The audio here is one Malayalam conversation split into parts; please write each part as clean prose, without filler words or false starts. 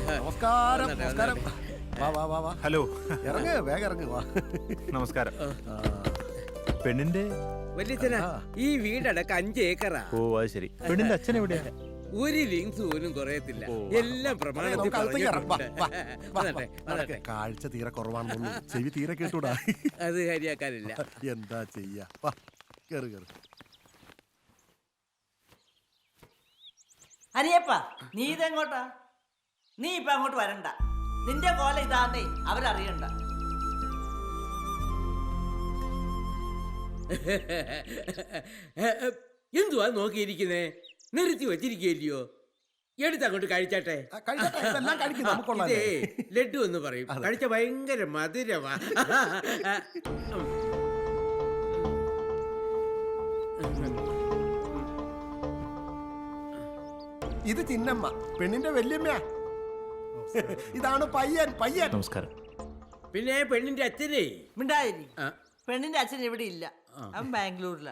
നമസ്കാരം. നമസ്കാരം. വാ വാ വാ വാ. ഹലോ. ഇറങ്ങ്, വേഗം ഇറങ്ങ്. വാ. നമസ്കാരം. പെണ്ണിന്റെ വല്യച്ഛനാ, ഈ വീടടക്കം 5 ഏക്കറാ. ഓ അത് ശരി. പെണ്ണിന്റെ അച്ഛൻ എവിടെയാ? ഒരു ലിങ്സ് പോലും കുറയത്തില്ല. എല്ലാം പ്രമാണത്തിൽ നമുക്ക് അകത്തേക്ക് ഇറങ്ങാം. വാ, വാ, വാ, വന്നട്ടെ, വാ. വന്നട്ടെ. കാഴ്ച തീരെ കുറവാണെന്നു ചെവി തീരെ കേട്ടൂടാ. അത് കാര്യാക്കാനില്ല. എന്താ ചെയ്യാ? വാ, കേറ് കേറ്. അനിയപ്പ, നീ ഇതെങ്ങോട്ടാ? നീ ഇപ്പൊ അങ്ങോട്ട് വരണ്ട. നിന്റെ കോല ഇതാന്നേ അവരറിയണ്ട. എന്തുവാ നോക്കിയിരിക്കുന്നേ? നിർത്തി വെച്ചിരിക്കല്ലയോ? എടുത്തങ്ങോട്ട് കഴിച്ചാട്ടെ. കഴിക്കട്ടെ, ഇതെല്ലാം കഴിക്കും, നമുക്കുള്ളതല്ലേ. ഇതേ ലഡു എന്ന് പറയും. കഴിച്ച ഭയങ്കര മധുരമാ. ഇത് ചിന്നമ്മ, പെണ്ണിന്റെ വല്യമ്മ. ഇതാണ് പയ്യൻ. പയ്യൻ. നമസ്കാരം. പിന്നെ പെണ്ണിന്റെ അച്ഛനെ മിണ്ടായിരി. പെണ്ണിന്റെ അച്ഛൻ ഇവിടെ ഇല്ല, അവൻ ബാംഗ്ലൂരില.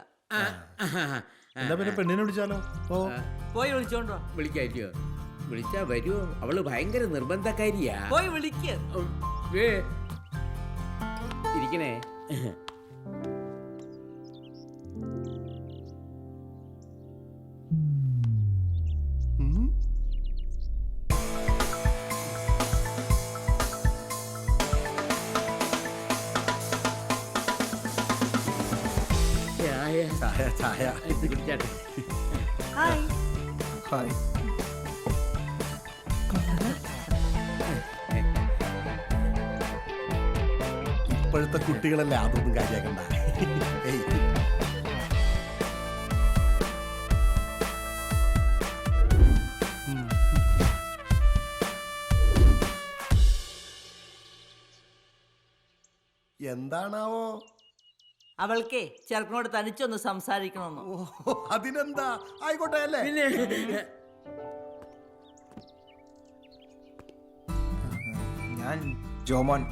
എന്താ പിന്നെ പെണ്ണിനെ വിളിച്ചാലോ? ഓ പോയി വിളിച്ചോണ്ടോ. വിളിക്കാരിയോ? വിളിച്ചാ വരുമോ? അവള് ഭയങ്കര നിർബന്ധക്കാരിയാ. പോയി വിളിക്ക്. ഇരിക്കണേ. ചായ ചായ. ഇത് കുടിച്ചാട്ടെ. ഹായ്. ഹായ്. ഇപ്പോഴത്തെ കുട്ടികളല്ലേ, അതൊന്നും കാര്യാക്കണ്ട. ഏയ്. എന്താണാവോ? അവൾക്കേ ചെറുക്കനോട് തനിച്ചൊന്ന് സംസാരിക്കണമെന്ന്. ഓ, അതിനെന്താ, ആയിക്കോട്ടെ അല്ലേ. പിന്നെ ഞാൻ ജോമോൻ.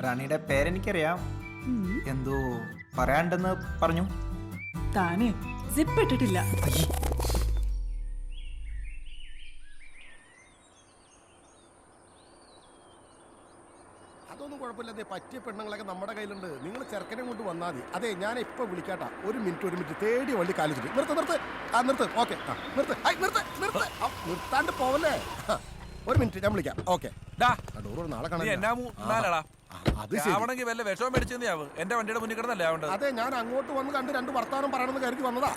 റാണിയുടെ പേരെനിക്കറിയാം. എന്തോ പറയാണ്ടെന്ന് പറഞ്ഞു. താനേ സിപ്പ് ഇട്ടിട്ടില്ല. അതൊന്നും കുഴപ്പമില്ല, പറ്റിയ പെണ്ണുങ്ങളൊക്കെ നമ്മുടെ കയ്യിലുണ്ട്. നിങ്ങൾ ചെറുക്കനെ കൊണ്ട് വന്നാൽ മതി. അതെ, ഞാൻ ഇപ്പൊ വിളിക്കാട്ടാ. ഒരു മിനിറ്റ് തേടി വള്ളി കാലിച്ചിട്ട്. നിർത്ത്. ഓക്കെ, നിർത്താണ്ട് പോവല്ലേ. ഒരു മിനിറ്റ്, ഞാൻ വിളിക്കാം. ഓക്കെ, നാളെ കാണാം. അത് ശരി. വല്ല വിഷമം മേടിച്ചാവും. എന്റെ വണ്ടിയുടെ മുന്നിൽ കിടന്നല്ലേ ആവണ്ടത്. അതെ, ഞാൻ അങ്ങോട്ട് വന്ന് കണ്ട് 2 വർത്താനം പറയണമെന്ന് കരുതി വന്നതാ.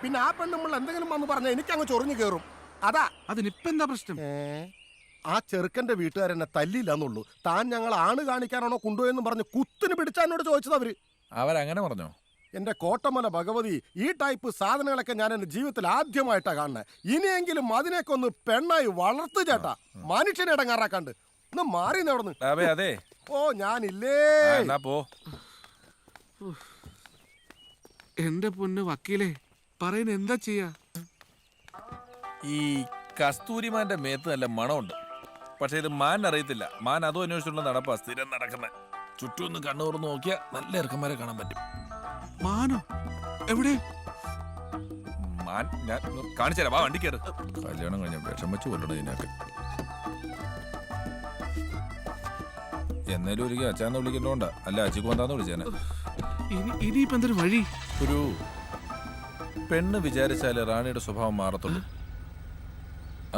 പിന്നെ ആ പെണ്ണ് നമ്മൾ എന്തെങ്കിലും വന്ന് പറഞ്ഞാൽ എനിക്ക് അങ്ങ് ചൊറിഞ്ഞു കയറും. അതാ. അതിനിപ്പ എന്താ പ്രശ്നം? ആ ചെറുക്കന്റെ വീട്ടുകാരെന്നെ തല്ലിയില്ലെന്നുള്ളൂ. താൻ ഞങ്ങൾ ആണ് കാണിക്കാനാണോ കൊണ്ടുപോയെന്ന് പറഞ്ഞ് കുത്തിന് പിടിച്ചാനോട് ചോദിച്ചത് അവര്. അവരങ്ങനെ പറഞ്ഞോ? എന്റെ കോട്ടമല ഭഗവതി, ഈ ടൈപ്പ് സാധനങ്ങളൊക്കെ ഞാൻ എന്റെ ജീവിതത്തിൽ ആദ്യമായിട്ടാ കാണുന്നത്. ഇനിയെങ്കിലും അതിനൊക്കെ ഒന്ന് പെണ്ണായി വളർത്തു ചേട്ടാ. മനുഷ്യനെ ഇടങ്ങാറാക്കാണ്ട് ഒന്ന് മാറി അവിടുന്ന്. അതെ. ഓ, ഞാനില്ലേ. പോ. എന്റെ പൊന്ന് വക്കീലേ, പറയുന്ന എന്താ ചെയ്യാ? ഈ കസ്തൂരിമാന്റെ മേത്ത് നല്ല മണമുണ്ട്. പക്ഷെ ഇത് മാൻ അറിയത്തില്ല. മാൻ അതും അന്വേഷിച്ചുള്ള നടപ്പാ സ്ഥിരം നടക്കുന്നത്. ചുറ്റും ഒന്ന് കണ്ണു തുറന്ന് നോക്കിയാൽ നല്ല ഇറക്കന്മാരെ കാണാൻ പറ്റും. മാനോ? എവിടെ? മാൻ ഞാൻ കാണിച്ചു തരാം. വാ, വണ്ടി കയറ്. കല്യാണം കഴിഞ്ഞ വിഷം വെച്ച് കൊല്ലണം ഇതിനൊക്കെ. എന്നേലും ഒരിക്കലും അച്ഛാന്ന് വിളിക്കണ്ടോണ്ടാ, അല്ല അച്ചിക്ക് വന്നാന്ന് വിളിച്ചേനെ. ഇനിയിപ്പോ എന്തൊരു വഴി? ഒരു പെണ്ണ് വിചാരിച്ചാല് റാണിയുടെ സ്വഭാവം മാറത്തുള്ളൂ.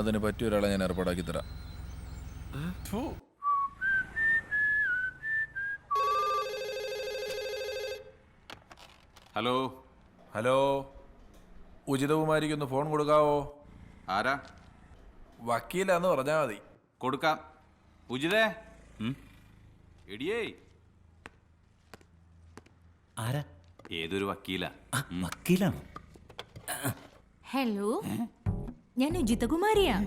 അതിന് പറ്റിയ ഒരാളെ ഞാൻ ഏർപ്പാടാക്കി തരാം. ഹലോ. ഹലോ, ഉചിതകുമാരിക്കൊന്ന് ഫോൺ കൊടുക്കാവോ? ആരാ? വക്കീലാന്ന് പറഞ്ഞാൽ മതി. കൊടുക്കാം. ഉചിതേ, എടിയേ. ആരാ? ഏതൊരു വക്കീലാ? വക്കീലാണോ? ഹലോ, ഞാൻ ഉചിതകുമാരിയാ.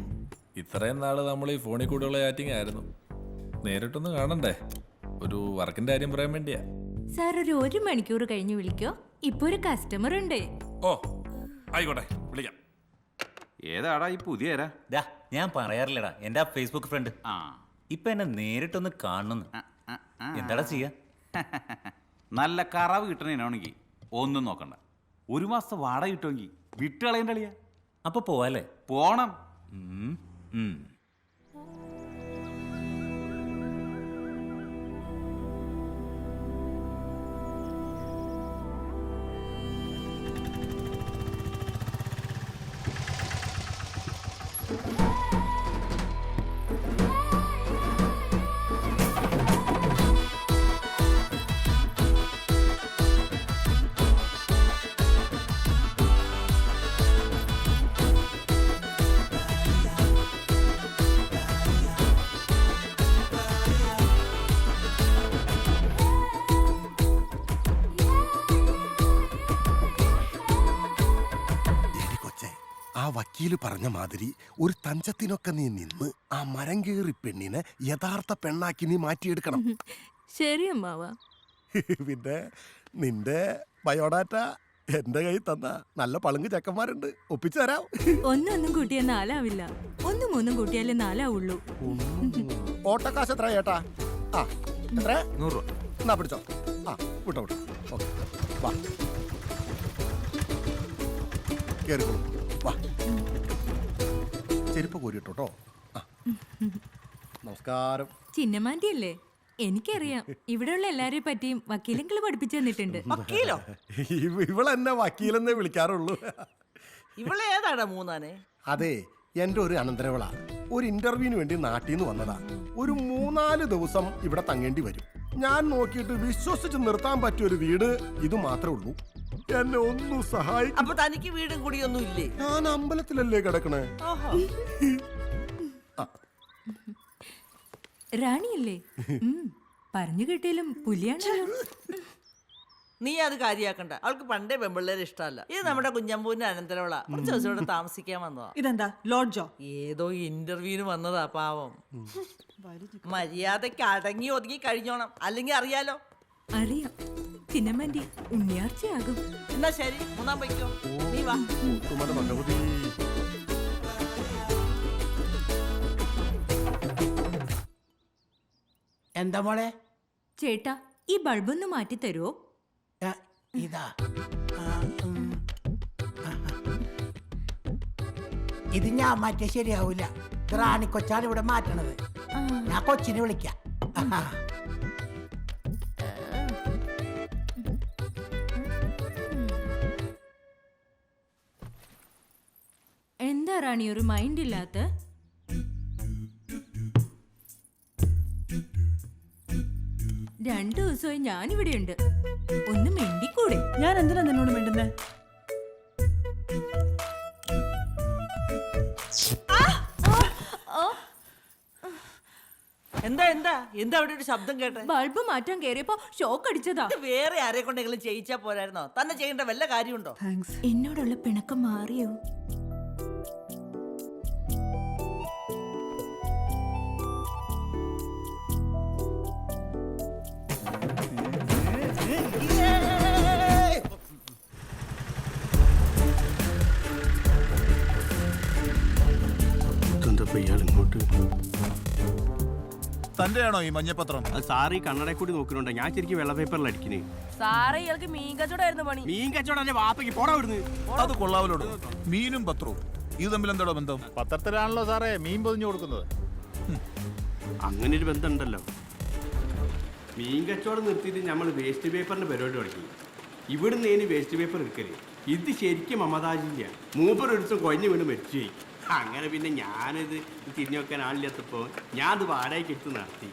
ഇത്രയും നാള് നമ്മൾ ഈ ഫോണിൽ കൂടെയുള്ള ചാറ്റിംഗ് ആയിരുന്നു. നേരിട്ടൊന്ന് കാണണ്ടേ? ഒരു വർക്കിന്റെ കാര്യം പറയാൻ വേണ്ടിയാ. സാർ ഒരു 1 മണിക്കൂർ കഴിഞ്ഞ് വിളിക്കോ? ഇപ്പൊ ഒരു കസ്റ്റമർ ഉണ്ട്. ഓ, ആയിക്കോട്ടെ, വിളിക്കാം. ഏതാടാ ഈ പുതിയ? ഞാൻ പറയാറില്ലടാ, എന്റെ ഫേസ്ബുക്ക് ഫ്രണ്ട്. ആ, ഇപ്പൊ എന്നെ നേരിട്ടൊന്ന് കാണുന്നു. എന്താടാ ചെയ്യാ? നല്ല കറവ് കിട്ടണേനാണെങ്കിൽ ഒന്നും നോക്കണ്ട. 1 മാസത്തെ വാടക കിട്ടുമെങ്കിൽ വിട്ടുകളയണ്ട കളിയാ. അപ്പൊ പോവാല്ലേ? പോണം. ഉം, ഉം. എടി കൊച്ചേ, ആ വക്കീല് പറഞ്ഞ മാതിരി ഒരു തഞ്ചത്തിനൊക്കെ നീ നിന്ന് ആ മരം കയറി പെണ്ണിനെ യഥാർത്ഥ പെണ്ണാക്കി നീ മാറ്റിയെടുക്കണം. ശരി അമ്മാവ. പിന്നെ നിന്റെ ബയോഡാറ്റ എന്റെ കയ്യിൽ തന്ന നല്ല പളുങ്ക് ചെക്കന്മാരുണ്ട്, ഒപ്പിച്ചു തരാം. ഒന്നൊന്നും കൂട്ടിയാൽ 4 ആവില്ല. 1 3 കൂട്ടിയാലേ 4 ആവുള്ളൂ. ഓട്ടക്കാശ് എത്ര ചേട്ടാ? ആ എത്ര? 100 രൂപ. എന്നാ പിടിച്ചോ. ആ വിട്ടോ വിട്ടോ. ഓക്കെ വാ കേറിക്കോളൂ. വാ ചെരുപ്പ് കോരിട്ടോ. ആ നമസ്കാരം. ചിന്നമാന്റി അല്ലേ? എനിക്കറിയാം. ഇവിടെയുള്ള എല്ലാരെയും പറ്റിയും വക്കീലങ്ങൾ പഠിപ്പിച്ചു തന്നിട്ടുണ്ട്. വക്കീലോ? ഇവളെന്നെ വക്കീലെന്നേ വിളിക്കാറുള്ളൂ. ഇവളെ ഏതാടാ മൂന്നാനെ? അതെ, എന്റെ ഒരു അനന്തരവള ഒരു ഇന്റർവ്യൂവിന് വേണ്ടി നാട്ടിൽ നിന്ന് വന്നതാ. ഒരു 3-4 ദിവസം ഇവിടെ തങ്ങേണ്ടി വരും. ഞാൻ നോക്കിയിട്ട് വിശ്വസിച്ച് നിർത്താൻ പറ്റിയ ഒരു വീട് ഇത് മാത്രമേ ഉള്ളൂ. എന്നെ ഒന്ന് സഹായിക്കും. അപ്പൊ തനിക്ക് വീടും കൂടിയൊന്നും ഇല്ലേ? ഞാൻ അമ്പലത്തിലല്ലേ കിടക്കണേ. ഓഹോ. റാണിയല്ലേ? പറഞ്ഞു കിട്ടിയാലും പുലിയാണല്ലോ. നീ അത് കാര്യാക്കണ്ട. അവൾക്ക് പണ്ടേ പെമ്പിള്ളേരെ ഇഷ്ടമല്ല. ഇത് നമ്മുടെ കുഞ്ഞമ്പൂവിന്റെ അനന്തരവള. കുറച്ച് ദിവസം ഇവിടെ താമസിക്കാൻ വന്നതാ. ഇതെന്താ ലോഡ്ജോ? ഏതോ ഇന്റർവ്യൂവിന് വന്നതാ പാവം. മര്യാദക്ക് അടങ്ങി ഒതുങ്ങി കഴിഞ്ഞോണം, അല്ലെങ്കിൽ അറിയാലോ. അറിയാം. ചിന്നമാന്റി ഉണ്ണിയാർച്ചയാകും. എന്നാ ശരി, മൂന്നാം വയ്ക്കോ. നീ വാ. ഉത്തുമല ഭഗവതി. എന്താ മോളെ? ചേട്ടാ, ഈ ബൾബൊന്ന് മാറ്റി തരുമോ? ഇതാ ഇത് ഞാൻ മാറ്റിയ ശരിയാവൂല. റാണി കൊച്ചാണ് ഇവിടെ മാറ്റണത്. ഞാൻ കൊച്ചിനെ വിളിക്കാം. എന്താ റാണി ഒരു മൈൻഡ് ഇല്ലാത്ത? രണ്ടു ദിവസമായി ഞാനിവിടെ ഉണ്ട്. ഒന്ന് മിണ്ടിക്കൂടെ? ഞാൻ എന്തിനാ നിന്നോട് മിണ്ടുന്നേ? എന്താ എന്താ എന്താ അവിടെ ഒരു ശബ്ദം കേട്ടെ? ബൾബ് മാറ്റാൻ കയറിയപ്പോ ഷോക്ക് അടിച്ചതാ. ഇത് വേറെ ആരെ കൊണ്ടെങ്കിലും ചെയ്യിച്ചാ പോരായിരുന്നോ? തന്നെ ചെയ്യേണ്ട വല്ല കാര്യമുണ്ടോ? എന്നോടുള്ള പിണക്കം മാറിയോ? തന്റെയാണോ ഈ മഞ്ഞപ്പത്രം? സാറി കണ്ണടയിൽ കൂടി നോക്കുന്നുണ്ട്. ഞാൻ ശരിക്കും വെള്ള പേപ്പറിൽ അടിക്കണേ. സാറേ ഇയാൾക്ക് മീൻ കച്ചവടമായിരുന്നു പണി. മീൻ കച്ചവടം വാപ്പയ്ക്ക് പോടാ വിടുന്നു. അത് കൊള്ളാവലോട്. മീനും പത്രവും ഇത് തമ്മിൽ എന്താണോ ബന്ധം? പത്രത്തിലാണല്ലോ സാറേ മീൻ പൊതിഞ്ഞു കൊടുക്കുന്നത്. അങ്ങനെ ഒരു ബന്ധം ഉണ്ടല്ലോ. മീൻ കച്ചവടം നിർത്തിയിട്ട് നമ്മൾ വേസ്റ്റ് പേപ്പറിന്റെ പരിപാടി തുടങ്ങി. ഇവിടുന്ന് ഇനി വേസ്റ്റ് പേപ്പർ എടുക്കല്. ഇത് ശരിക്കും മമതാജില്ല. മൂപ്പർ ഒരു ദിവസം കൊഞ്ഞു വീണ് മരിച്ചുപോയി. അങ്ങനെ പിന്നെ ഞാനിത് തിരിഞ്ഞു വെക്കാൻ ആളില്ലാത്തപ്പോൾ ഞാൻ അത് വാടകയ്ക്ക് എടുത്ത് നടത്തി.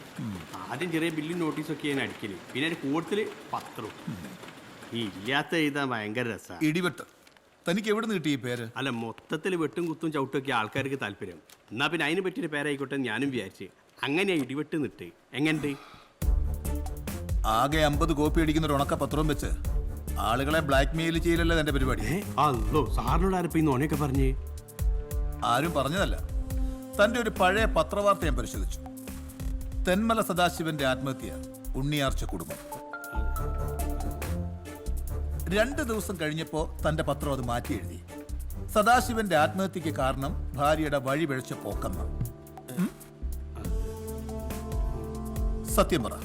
ആദ്യം ചെറിയ ബില്ലും നോട്ടീസൊക്കെ ഞാൻ അടിക്കല്. പിന്നെ അതിന് കൂടുതൽ പത്രവും. ഈ ഇല്ലാത്ത എഴുതാൻ ഭയങ്കര രസമാണ്. ഇടിവെട്ട്. തനിക്ക് എവിടെ നിന്ന് കിട്ടി ഈ പേര്? അല്ല, മൊത്തത്തിൽ വെട്ടും കുത്തും ചവിട്ടൊക്കെ ആൾക്കാർക്ക് താല്പര്യം. എന്നാ പിന്നെ അതിനെ പറ്റിയൊരു പേരായിക്കോട്ടെ ഞാനും വിചാരിച്ച്. അങ്ങനെയാ ഇടിവെട്ട് നിട്ട്. എങ്ങനെയുണ്ട്? ആകെ 50 കോപ്പി അടിക്കുന്ന ഒരു ഉണക്ക പത്രവും വെച്ച് ആളുകളെ ബ്ലാക്ക് മെയിൽ ചെയ്യലല്ലേ എന്റെ പരിപാടി. അല്ലോ, സാറിനോട് ആരപ്പോ ഈ നോണയൊക്കെ പറഞ്ഞേ? ആരും പറഞ്ഞതല്ല. തന്റെ ഒരു പഴയ പത്രവാർത്ത ഞാൻ പരിശോധിച്ചു. തെന്മല സദാശിവന്റെ ആത്മഹത്യ, ഉണ്ണിയാർച്ച കുടുംബം. 2 ദിവസം കഴിഞ്ഞപ്പോ തന്റെ പത്രം അത് മാറ്റി എഴുതി. സദാശിവന്റെ ആത്മഹത്യക്ക് കാരണം ഭാര്യയുടെ വഴി പിഴച്ച പോക്കെന്ന. സത്യം പറ,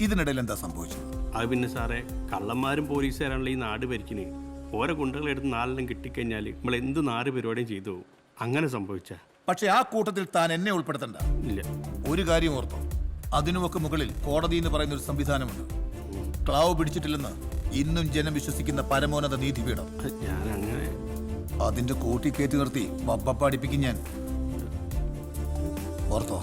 ഇതിനിടയിൽ എന്താ സംഭവിച്ചത്? അത് പിന്നെ സാറേ, കള്ളന്മാരും പോലീസുകാരാണല്ലോ ഈ നാട് ഭരിക്കുന്നത്. ഓരോ ഗുണ്ടകളെടുത്ത് നാലെണ്ണം കിട്ടിക്കഴിഞ്ഞാൽ നമ്മൾ എന്ത് 4 പരിപാടിയും ചെയ്തു പോകും. അങ്ങനെ സംഭവിച്ച പക്ഷെ ആ കൂട്ടത്തിൽ താൻ എന്നെ ഉൾപ്പെടുത്തണ്ട. ഇല്ല. ഒരു കാര്യം ഓർത്തോ, അതിനുമൊക്കെ മുകളിൽ കോടതി എന്ന് പറയുന്ന ഒരു സംവിധാനമുണ്ട്. ക്ലാവ് പിടിച്ചിട്ടില്ലെന്ന് ഇന്നും ജനം വിശ്വസിക്കുന്ന പരമോന്നത നീതിപീഠം. ഞാൻ അങ്ങനെ അതിന്റെ കൂട്ടിക്കയറ്റി നിർത്തി പപ്പ പഠിപ്പിക്കും ഞാൻ. ഓർത്തോ.